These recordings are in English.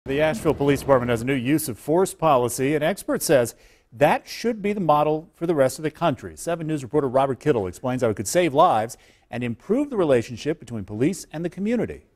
The Asheville Police Department has a new use of force policy. An expert says that should be the model for the rest of the country. 7 News reporter Robert Kittle explains how it could save lives and improve the relationship between police and the community.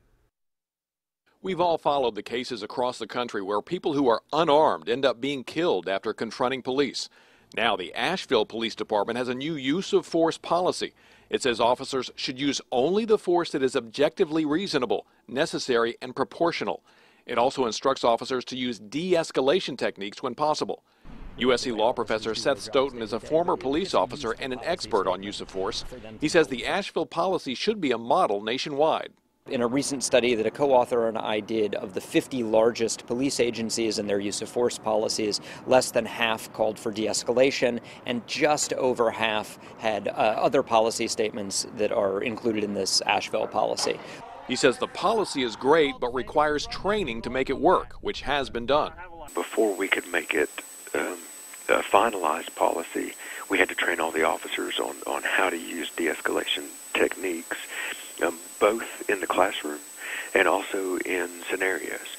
We've all followed the cases across the country where people who are unarmed end up being killed after confronting police. Now the Asheville Police Department has a new use of force policy. It says officers should use only the force that is objectively reasonable, necessary, and proportional. It also instructs officers to use de-escalation techniques when possible. USC law professor Seth Stoughton is a former police officer and an expert on use of force. He says the Asheville policy should be a model nationwide. In a recent study that a co-author and I did of the 50 largest police agencies and their use of force policies, less than half called for de-escalation, and just over half had other policy statements that are included in this Asheville policy. He says the policy is great, but requires training to make it work, which has been done. Before we could make it a finalized policy, we had to train all the officers on how to use de-escalation techniques, both in the classroom and also in scenarios.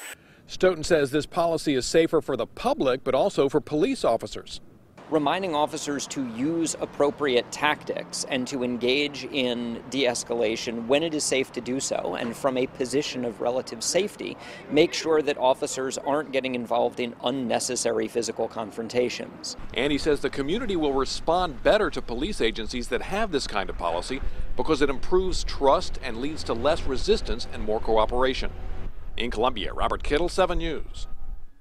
Stoughton says this policy is safer for the public, but also for police officers. Reminding officers to use appropriate tactics and to engage in de-escalation when it is safe to do so, and from a position of relative safety, make sure that officers aren't getting involved in unnecessary physical confrontations. And he says the community will respond better to police agencies that have this kind of policy because it improves trust and leads to less resistance and more cooperation. In Columbia, Robert Kittle, 7 News.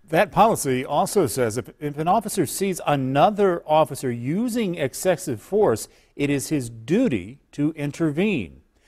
That policy also says if an officer sees another officer using excessive force, it is his duty to intervene.